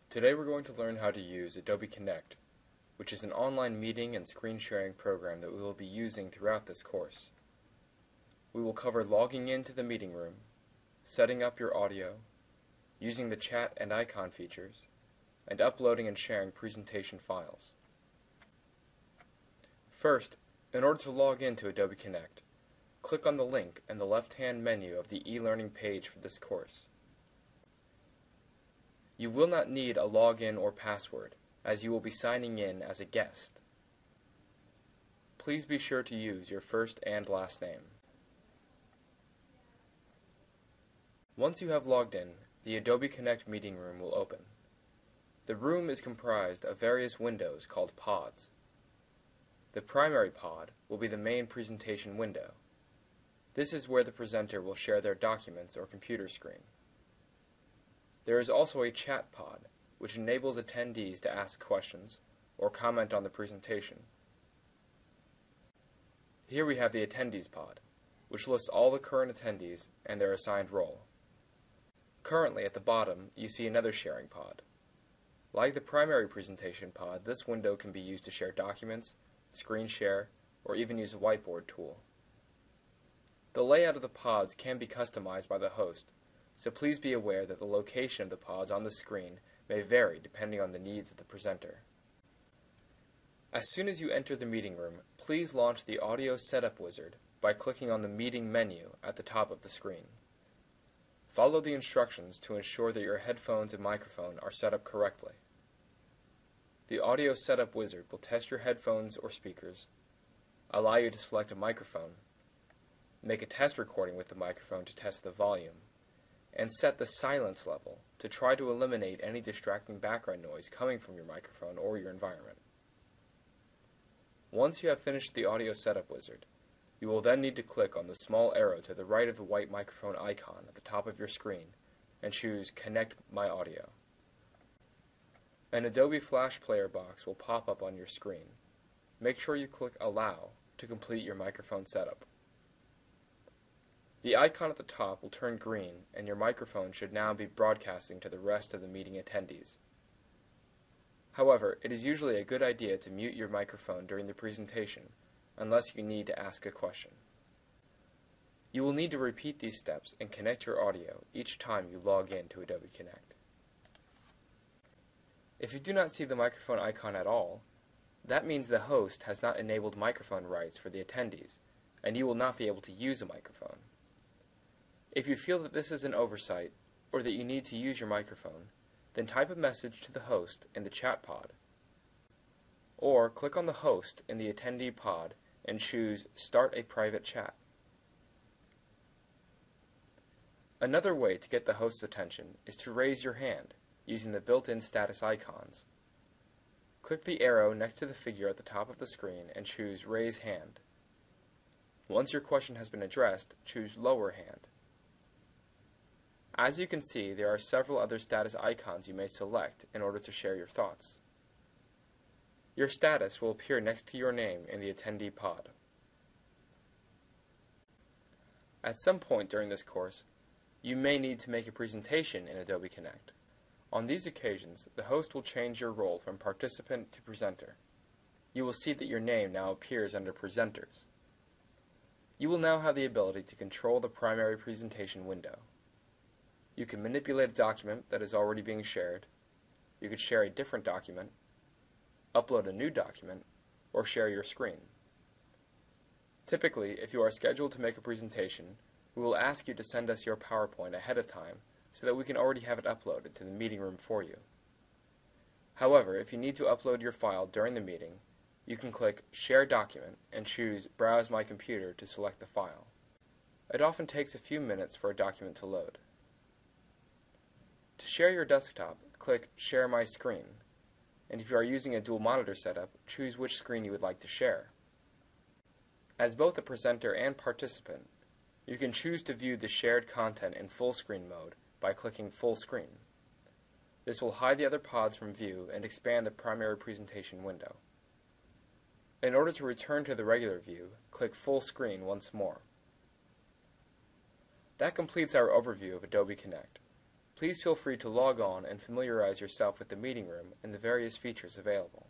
Today we're going to learn how to use Adobe Connect, which is an online meeting and screen sharing program that we will be using throughout this course. We will cover logging into the meeting room, setting up your audio, using the chat and icon features, and uploading and sharing presentation files. First, in order to log into Adobe Connect, click on the link in the left-hand menu of the e-learning page for this course. You will not need a login or password, as you will be signing in as a guest. Please be sure to use your first and last name. Once you have logged in, the Adobe Connect meeting room will open. The room is comprised of various windows called pods. The primary pod will be the main presentation window. This is where the presenter will share their documents or computer screen. There is also a chat pod, which enables attendees to ask questions or comment on the presentation. Here we have the attendees pod, which lists all the current attendees and their assigned role. Currently, at the bottom, you see another sharing pod. Like the primary presentation pod, this window can be used to share documents, screen share, or even use a whiteboard tool. The layout of the pods can be customized by the host, so please be aware that the location of the pods on the screen may vary depending on the needs of the presenter. As soon as you enter the meeting room, please launch the Audio Setup Wizard by clicking on the Meeting menu at the top of the screen. Follow the instructions to ensure that your headphones and microphone are set up correctly. The Audio Setup Wizard will test your headphones or speakers, allow you to select a microphone, make a test recording with the microphone to test the volume, and set the silence level to try to eliminate any distracting background noise coming from your microphone or your environment. Once you have finished the Audio Setup Wizard, you will then need to click on the small arrow to the right of the white microphone icon at the top of your screen and choose Connect My Audio. An Adobe Flash Player box will pop up on your screen. Make sure you click Allow to complete your microphone setup. The icon at the top will turn green, and your microphone should now be broadcasting to the rest of the meeting attendees. However, it is usually a good idea to mute your microphone during the presentation, unless you need to ask a question. You will need to repeat these steps and connect your audio each time you log in to Adobe Connect. If you do not see the microphone icon at all, that means the host has not enabled microphone rights for the attendees, and you will not be able to use a microphone. If you feel that this is an oversight, or that you need to use your microphone, then type a message to the host in the chat pod. Or click on the host in the attendee pod and choose Start a Private Chat. Another way to get the host's attention is to raise your hand using the built-in status icons. Click the arrow next to the figure at the top of the screen and choose Raise Hand. Once your question has been addressed, choose Lower Hand. As you can see, there are several other status icons you may select in order to share your thoughts. Your status will appear next to your name in the attendee pod. At some point during this course, you may need to make a presentation in Adobe Connect. On these occasions, the host will change your role from participant to presenter. You will see that your name now appears under Presenters. You will now have the ability to control the primary presentation window. You can manipulate a document that is already being shared. You could share a different document, upload a new document, or share your screen. Typically, if you are scheduled to make a presentation, we will ask you to send us your PowerPoint ahead of time so that we can already have it uploaded to the meeting room for you. However, if you need to upload your file during the meeting, you can click Share Document and choose Browse My Computer to select the file. It often takes a few minutes for a document to load. To share your desktop, click Share My Screen, and if you are using a dual monitor setup, choose which screen you would like to share. As both a presenter and participant, you can choose to view the shared content in full screen mode by clicking Full Screen. This will hide the other pods from view and expand the primary presentation window. In order to return to the regular view, click Full Screen once more. That completes our overview of Adobe Connect. Please feel free to log on and familiarize yourself with the meeting room and the various features available.